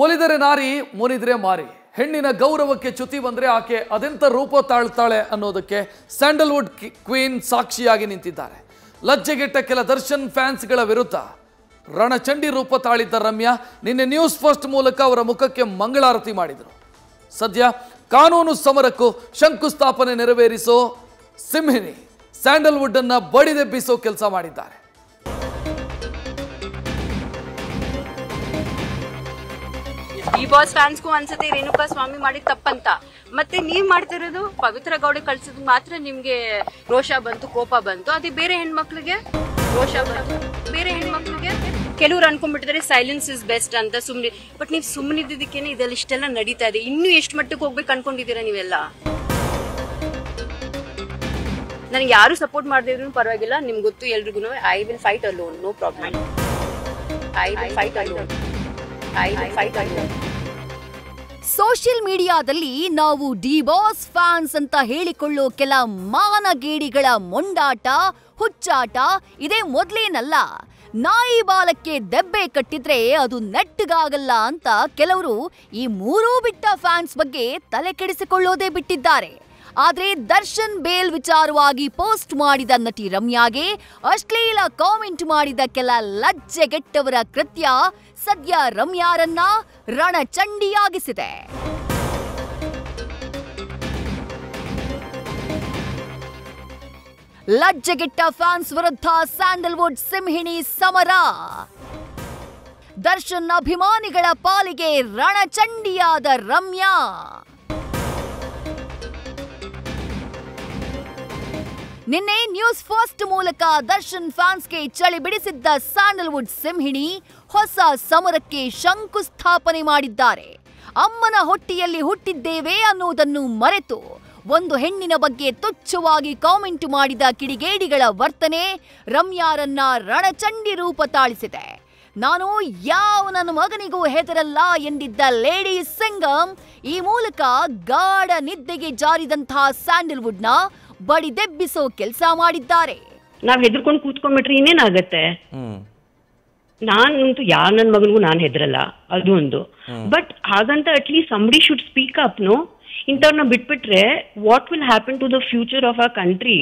ಒಲಿದರೆ ನಾರಿ ಮುನಿದ್ರೆ ಮಾರಿ ಹೆಣ್ಣಿನ ಗೌರವಕ್ಕೆ ಚ್ಯುತಿ ಬಂದರೆ ಆಕೆ ಅದೆಂಥ ರೂಪ ತಾಳ್ತಾಳೆ ಅನ್ನೋದಕ್ಕೆ ಸ್ಯಾಂಡಲ್ವುಡ್ ಕ್ವೀನ್ ಸಾಕ್ಷಿಯಾಗಿ ನಿಂತಿದ್ದಾರೆ. ಲಜ್ಜೆಗೆಟ್ಟ ಕೆಲ ದರ್ಶನ್ ಫ್ಯಾನ್ಸ್ಗಳ ವಿರುದ್ಧ ರಣಚಂಡಿ ರೂಪ ತಾಳಿದ್ದ ರಮ್ಯಾ ನಿನ್ನೆ ನ್ಯೂಸ್ ಫಸ್ಟ್ ಮೂಲಕ ಅವರ ಮುಖಕ್ಕೆ ಮಂಗಳಾರತಿ ಮಾಡಿದರು. ಸದ್ಯ ಕಾನೂನು ಸಮರಕ್ಕೂ ಶಂಕುಸ್ಥಾಪನೆ ನೆರವೇರಿಸೋ ಸಿಂಹಿಣಿ ಸ್ಯಾಂಡಲ್ವುಡ್ ಅನ್ನ ಬಡಿದೆಬ್ಬಿಸೋ ಕೆಲಸ ಮಾಡಿದ್ದಾರೆ. ಈ ಬಾಸ್ ಫ್ಯಾನ್ಸ್ಗೂ ಅನ್ಸುತ್ತೆ ರೇಣುಕಾ ಸ್ವಾಮಿ ಮಾಡಿದ ತಪ್ಪಂತ. ಮತ್ತೆ ನೀವ್ ಮಾಡ್ತಿರೋದು ಪವಿತ್ರ ಗೌಡ ಕಳ್ಸಿದ್ ಮಾತ್ರ ನಿಮ್ಗೆ ರೋಷ ಬಂತು, ಕೋಪ ಬಂತು. ಅದೇ ಬೇರೆ ಹೆಣ್ಮಕ್ಳಿಗೆ ರೋಷ ಬಂತು, ಬೇರೆ ಹೆಣ್ಮಕ್ಳಿಗೆ ಕೆಲವ್ರು ಅನ್ಕೊಂಡ್ಬಿಟ್ಟಿದ್ದಾರೆ ಸೈಲೆನ್ಸ್ ಇಸ್ ಬೆಸ್ಟ್ ಅಂತ ಸುಮ್ನೆ. ಬಟ್ ನೀವ್ ಸುಮ್ಮನಿದ್ದಕ್ಕೇನೆ ಇದೆಲ್ಲ ಇಷ್ಟೆಲ್ಲ ನಡೀತಾ ಇದೆ. ಇನ್ನೂ ಎಷ್ಟು ಮಟ್ಟಕ್ಕೆ ಹೋಗ್ಬೇಕು ಅನ್ಕೊಂಡಿದ್ದೀರಾ ನೀವೆಲ್ಲ? ನನಗೆ ಯಾರು ಸಪೋರ್ಟ್ ಮಾಡದಿದ್ರು ಪರವಾಗಿಲ್ಲ, ನಿಮ್ಗೆ ಗೊತ್ತು ಎಲ್ರಿಗೂ. I will fight alone, no problem. I will fight alone. Social ಮೀಡಿಯಾದಲ್ಲಿ ನಾವು ಡಿ ಬಾಸ್ ಫ್ಯಾನ್ಸ್ ಅಂತ ಹೇಳಿಕೊಳ್ಳೋ ಕೆಲ ಮಾನಗೇಡಿಗಳ ಮೊಂಡಾಟ, ಹುಚ್ಚಾಟ ಇದೇ ಮೊದಲೇನಲ್ಲ. ನಾಯಿ ಬಾಲಕ್ಕೆ ದೆಬ್ಬೆ ಕಟ್ಟಿದ್ರೆ ಅದು ನೆಟ್ಟಗಾಗಲ್ಲ ಅಂತ ಕೆಲವರು ಈ ಮೂರೂ ಬಿಟ್ಟ ಫ್ಯಾನ್ಸ್ ಬಗ್ಗೆ ತಲೆ ಕೆಡಿಸಿಕೊಳ್ಳೋದೇ ಬಿಟ್ಟಿದ್ದಾರೆ. ಆದ್ರೆ ದರ್ಶನ್ ಬೇಲ್ ವಿಚಾರವಾಗಿ ಪೋಸ್ಟ್ ಮಾಡಿದ ನಟಿ ರಮ್ಯಾಗೆ ಅಶ್ಲೀಲ ಕಾಮೆಂಟ್ ಮಾಡಿದ ಕೆಲ ಲಜ್ಜೆಗೆಟ್ಟವರ ಕೃತ್ಯ ಸದ್ಯ ರಮ್ಯಾರನ್ನ ರಣಚಂಡಿಯಾಗಿಸಿದೆ. ಲಜ್ಜೆಗೆಟ್ಟ ಫ್ಯಾನ್ಸ್ ವಿರುದ್ಧ ಸ್ಯಾಂಡಲ್ವುಡ್ ಸಿಂಹಿಣಿ ಸಮರ. ದರ್ಶನ್ ಅಭಿಮಾನಿಗಳ ಪಾಲಿಗೆ ರಣಚಂಡಿಯಾದ ರಮ್ಯಾ. ನಿನ್ನೆ ನ್ಯೂಸ್ ಫಸ್ಟ್ ಮೂಲಕ ದರ್ಶನ್ ಫ್ಯಾನ್ಸ್ಗೆ ಚಳಿ ಬಿಡಿಸಿದ್ದ ಸ್ಯಾಂಡಲ್ವುಡ್ ಸಿಂಹಿಣಿ ಹೊಸ ಸಮರಕ್ಕೆ ಶಂಕುಸ್ಥಾಪನೆ ಮಾಡಿದ್ದಾರೆ. ಅಮ್ಮನ ಹೊಟ್ಟೆಯಲ್ಲಿ ಹುಟ್ಟಿದ್ದೇವೆ ಅನ್ನೋದನ್ನು ಮರೆತು ಒಂದು ಹೆಣ್ಣಿನ ಬಗ್ಗೆ ತುಚ್ಛವಾಗಿ ಕಾಮೆಂಟ್ ಮಾಡಿದ ಕಿಡಿಗೇಡಿಗಳ ವರ್ತನೆ ರಮ್ಯಾರನ್ನ ರಣಚಂಡಿ ರೂಪ ತಾಳಿಸಿದೆ. ನಾನು ನನ್ನ ಮಗನಿಗೂ ಹೆದರಲ್ಲ ಎಂದಿದ್ದ ಲೇಡಿ ಸಿಂಗಂ ಈ ಮೂಲಕ ಗಾಢ ನಿದ್ದೆಗೆ ಜಾರಿದಂತಹ ಸ್ಯಾಂಡಲ್ವುಡ್ನ ಬಡಿದೆಬ್ಬಿಸೋ ಕೆಲಸ ಮಾಡಿದ್ದಾರೆ. ನಾವ್ ಹೆದರ್ಕೊಂಡು ಕೂತ್ಕೊಂಡ್ಬಿಟ್ರೆ ಇನ್ನೇನಾಗತ್ತೆ? ನಾನಂತೂ ನನ್ ಮಗನಿಗೂ ನಾನ್ ಹೆದರಲ್ಲ, ಅದು ಒಂದು. ಬಟ್ ಹಾಗಂತ at least somebody should speak up. No, ಇಂಥವ್ರನ್ನ ಬಿಟ್ಬಿಟ್ರೆ what will happen to the future of our country?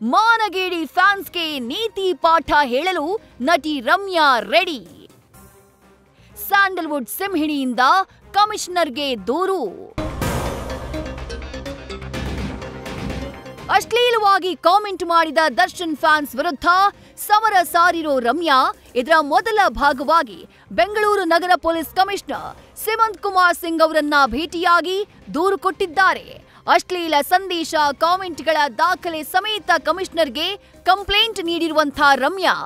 ಮಾನಗೇಡಿ ಫ್ಯಾನ್ಸ್ಗೆ ನೀತಿ ಪಾಠ ಹೇಳಲು ನಟಿ ರಮ್ಯಾ ರೆಡಿ. ಸ್ಯಾಂಡಲ್ವುಡ್ ಸಿಂಹಿಣಿಯಿಂದ ಕಮಿಷನರ್ಗೆ ದೂರು. ಅಶ್ಲೀಲವಾಗಿ ಕಾಮೆಂಟ್ ಮಾಡಿದ ದರ್ಶನ್ ಫ್ಯಾನ್ಸ್ ವಿರುದ್ಧ ಸಮರ ಸಾರಿರೋ ರಮ್ಯಾ ಇದರ ಮೊದಲ ಭಾಗವಾಗಿ ಬೆಂಗಳೂರು ನಗರ ಪೊಲೀಸ್ ಕಮಿಷನರ್ ಸಿಮಂತ್ ಕುಮಾರ್ ಸಿಂಗ್ ಅವರನ್ನ ಭೇಟಿಯಾಗಿ ದೂರು ಕೊಟ್ಟಿದ್ದಾರೆ. ಅಶ್ಲೀಲ ಸಂದೇಶ, ಕಾಮೆಂಟ್ಗಳ ದಾಖಲೆ ಸಮೇತ ಕಮಿಷನರ್ಗೆ ಕಂಪ್ಲೇಂಟ್ ನೀಡಿರುವಂತಹ ರಮ್ಯಾ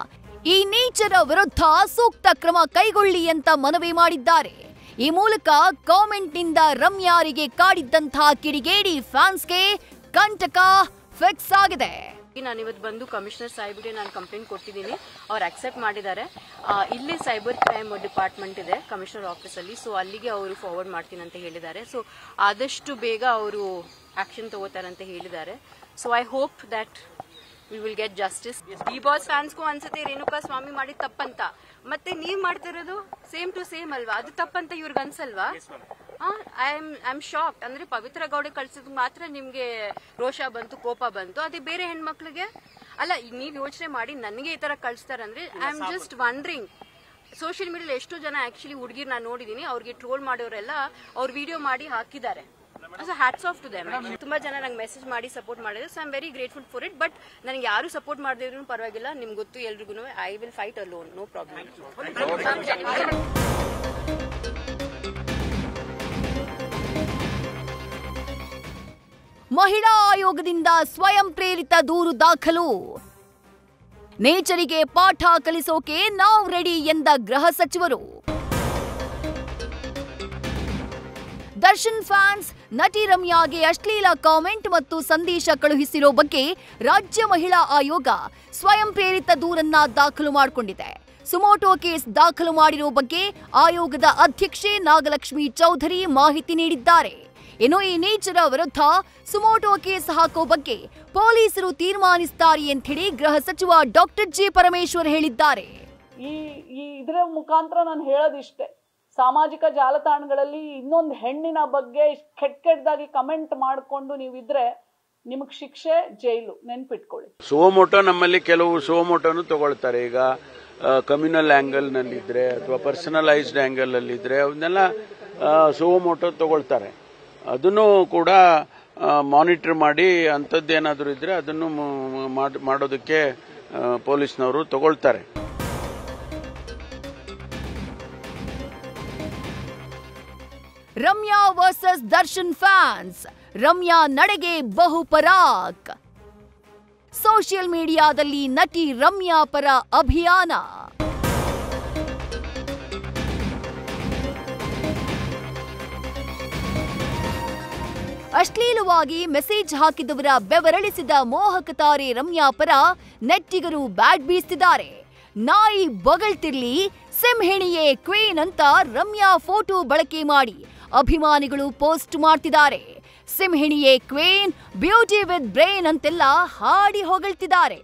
ಈ ನೀಚರ ವಿರುದ್ಧ ಸೂಕ್ತ ಕ್ರಮ ಕೈಗೊಳ್ಳಿ ಅಂತ ಮನವಿ ಮಾಡಿದ್ದಾರೆ. ಈ ಮೂಲಕ ಕಾಮೆಂಟ್ನಿಂದ ರಮ್ಯಾರಿಗೆ ಕಾಡಿದ್ದಂತಹ ಕಿಡಿಗೇಡಿ ಫ್ಯಾನ್ಸ್ಗೆ ಕಂಟಕ ಫಿಕ್ಸ್ ಆಗಿದೆ. ನಾನು ಇವತ್ತು ಬಂದು ಕಮಿಷನರ್ ಸಾಹೇಬ್ಗೆ ನಾನು ಕಂಪ್ಲೇಂಟ್ ಕೊಟ್ಟಿದ್ದೀನಿ. ಅವ್ರು ಅಕ್ಸೆಪ್ಟ್ ಮಾಡಿದ್ದಾರೆ. ಇಲ್ಲಿ ಸೈಬರ್ ಕ್ರೈಮ್ ಡಿಪಾರ್ಟ್ಮೆಂಟ್ ಇದೆ ಕಮಿಷನರ್ ಆಫೀಸಲ್ಲಿ, ಸೊ ಅಲ್ಲಿಗೆ ಅವರು ಫಾರ್ವರ್ಡ್ ಮಾಡ್ತೀನಿ ಅಂತ ಹೇಳಿದ್ದಾರೆ. ಸೊ ಆದಷ್ಟು ಬೇಗ ಅವರು ಆಕ್ಷನ್ ತಗೋತಾರೆ ಅಂತ ಹೇಳಿದ್ದಾರೆ. So I hope that we will get justice. D boss ಫ್ಯಾನ್ಸ್ಗೂ ಅನ್ಸುತ್ತೆ ರೇಣುಕಾ ಸ್ವಾಮಿ ಮಾಡಿದ ತಪ್ಪಂತ. ಮತ್ತೆ ನೀವ್ ಮಾಡ್ತಿರೋದು ಸೇಮ್ ಟು ಸೇಮ್ ಅಲ್ವಾ? ಅದು ತಪ್ಪಂತ ಇವ್ರಿಗೆ ಅನ್ಸಲ್ವಾ? I am shocked. ಅಂದ್ರೆ ಪವಿತ್ರ ಗೌಡ ಕಳ್ಸಿದ್ ಮಾತ್ರ ನಿಮ್ಗೆ ರೋಷ ಬಂತು, ಕೋಪ ಬಂತು. ಅದೇ ಬೇರೆ ಹೆಣ್ಮಕ್ಳಿಗೆ ಅಲ್ಲ. ನೀವ್ ಯೋಚನೆ ಮಾಡಿ, ನನಗೆ ಈ ತರ ಕಳ್ಸ್ತಾರಂದ್ರೆ I am just wondering. Social ಮೀಡಿಯಾದಲ್ಲಿ ಎಷ್ಟೋ ಜನ ಆಕ್ಚುಲಿ ಹುಡುಗಿರ್ ನಾನು ನೋಡಿದೀನಿ, ಅವ್ರಿಗೆ ಟ್ರೋಲ್ ಮಾಡೋರೆಲ್ಲ ಅವ್ರ ವಿಡಿಯೋ ಮಾಡಿ ಹಾಕಿದ್ದಾರೆ. So hats off to them. ತುಂಬಾ ಜನ ನಂಗೆ ಮೆಸೇಜ್ ಮಾಡಿ ಸಪೋರ್ಟ್ ಮಾಡಿದ್ರು. So I am very grateful for it. But ನನಗೆ ಯಾರು ಸಪೋರ್ಟ್ ಮಾಡದಿದ್ರು ಪರವಾಗಿಲ್ಲ, ನಿಮ್ಗೆ ಗೊತ್ತು ಎಲ್ರಿಗೂ. I will fight alone, no problem. ಮಹಿಳಾ ಆಯೋಗದಿಂದ ಸ್ವಯಂ ಪ್ರೇರಿತ ದೂರು ದಾಖಲು. ನೇಚರಿಗೆ ಪಾಠ ಕಲಿಸೋಕೆ ನಾವು ರೆಡಿ ಎಂದ ಗೃಹ ಸಚಿವರು. ದರ್ಶನ್ ಫ್ಯಾನ್ಸ್ ನಟಿ ರಮ್ಯಾಗೆ ಅಶ್ಲೀಲ ಕಾಮೆಂಟ್ ಮತ್ತು ಸಂದೇಶ ಕಳುಹಿಸಿರೋ ಬಗ್ಗೆ ರಾಜ್ಯ ಮಹಿಳಾ ಆಯೋಗ ಸ್ವಯಂ ಪ್ರೇರಿತ ದೂರನ್ನ ದಾಖಲು ಮಾಡಿಕೊಂಡಿದೆ. ಸುಮೋಟೋ ಕೇಸ್ ದಾಖಲು ಮಾಡಿರೋ ಬಗ್ಗೆ ಆಯೋಗದ ಅಧ್ಯಕ್ಷೆ ನಾಗಲಕ್ಷ್ಮಿ ಚೌಧರಿ ಮಾಹಿತಿ ನೀಡಿದ್ದಾರೆ. ಇನ್ನು ಈ ನೀಚರ ವಿರುದ್ಧ ಸುಮೋಟೋ ಕೇಸ್ ಹಾಕೋ ಬಗ್ಗೆ ಪೊಲೀಸರು ತೀರ್ಮಾನಿಸುತ್ತಾರೆ ಅಂತ ಹೇಳಿ ಗೃಹ ಸಚಿವ ಡಾಕ್ಟರ್ ಜಿ ಪರಮೇಶ್ವರ್ ಹೇಳಿದ್ದಾರೆ. ಇದರ ಮುಖಾಂತರ ನಾನು ಹೇಳೋದಿಷ್ಟೇ, ಸಾಮಾಜಿಕ ಜಾಲತಾಣಗಳಲ್ಲಿ ಇನ್ನೊಂದು ಹೆಣ್ಣಿನ ಬಗ್ಗೆ ಕೆಟ್ಟದಾಗಿ ಕಮೆಂಟ್ ಮಾಡಿಕೊಂಡು ನೀವಿದ್ರೆ ನಿಮಗೆ ಶಿಕ್ಷೆ ಜೈಲು, ನೆನ್ಪಿಟ್ಕೊಳ್ಳಿ. ಸುವೋಮೋಟೋ ನಮ್ಮಲ್ಲಿ ಕೆಲವು ಸುವೋಮೋಟೋನು ತಗೊಳ್ತಾರೆ. ಈಗ ಕಮ್ಯುನಲ್ ಆಂಗಲ್ ನಲ್ಲಿದ್ರೆ ಅಥವಾ ಪರ್ಸನಲೈಸ್ಡ್ ಆಂಗಲ್ ಅಲ್ಲಿದ್ರೆ ಅವನ್ನೆಲ್ಲ ಸುವೋಮೋಟೋ ತಗೊಳ್ತಾರೆ. ಅದನ್ನು ಕೂಡ ಮಾನಿಟರ್ ಮಾಡಿ ಅಂಥದ್ದೇನಾದರೂ ಇದ್ರೆ ಅದನ್ನು ಮಾಡೋದಕ್ಕೆ ಪೊಲೀಸ್ನವರು ತಗೊಳ್ತಾರೆ. ರಮ್ಯಾ ವರ್ಸಸ್ ದರ್ಶನ್ ಫ್ಯಾನ್ಸ್, ರಮ್ಯಾ ನಡೆಗೆ ಬಹುಪರಾಕ್. ಸೋಷಿಯಲ್ ಮೀಡಿಯಾದಲ್ಲಿ ನಟಿ ರಮ್ಯಾ ಪರ ಅಭಿಯಾನ. ಅಶ್ಲೀಲವಾಗಿ ಮೆಸೇಜ್ ಹಾಕಿದವರ ಬೆವರಳಿಸಿದ ಮೋಹಕ ತಾರೆ ರಮ್ಯಾ ಪರ ನೆಟ್ಟಿಗರು ಬ್ಯಾಟ್ ಬೀಸ್ತಿದ್ದಾರೆ. ನಾಯಿ ಬೊಗಳ್ತಿರ್ಲಿ, ಸಿಂಹಿಣಿಯೇ ಕ್ವೀನ್ ಅಂತ ರಮ್ಯಾ ಫೋಟೋ ಬಳಕೆ ಮಾಡಿ ಅಭಿಮಾನಿಗಳು ಪೋಸ್ಟ್ ಮಾಡ್ತಿದ್ದಾರೆ. ಸಿಂಹಿಣಿಯೇ ಕ್ವೀನ್, ಬ್ಯೂಟಿ ವಿತ್ ಬ್ರೈನ್ ಅಂತೆಲ್ಲ ಹಾಡಿ ಹೊಗಳ್ತಿದ್ದಾರೆ.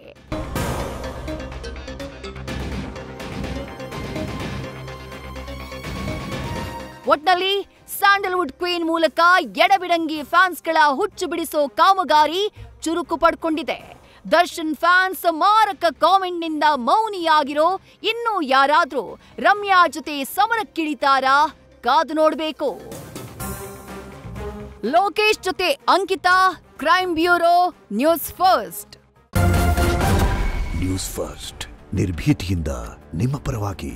ಒಟ್ನಲ್ಲಿ ಸ್ಯಾಂಡಲ್ವುಡ್ ಕ್ವೀನ್ ಮೂಲಕ ಎಡಬಿಡಂಗಿ ಫ್ಯಾನ್ಸ್ಗಳ ಹುಚ್ಚು ಬಿಡಿಸೋ ಕಾಮಗಾರಿ ಚುರುಕು ಪಡ್ಕೊಂಡಿದೆ. ದರ್ಶನ್ ಫ್ಯಾನ್ಸ್ ಮಾರಕ ಕಾಮೆಂಟ್ನಿಂದ ಮೌನಿಯಾಗಿರೋ ಇನ್ನೂ ಯಾರಾದ್ರೂ ರಮ್ಯಾ ಜೊತೆ ಸಮರಕ್ಕಿಳಿತಾರಾ? ಕಾದು ನೋಡಬೇಕು. ಲೋಕೇಶ್ ಜೊತೆ Ankita, crime bureau, news first. News first ನಿರ್ಭೀತಿಯಿಂದ ನಿಮ್ಮ ಪರವಾಗಿ.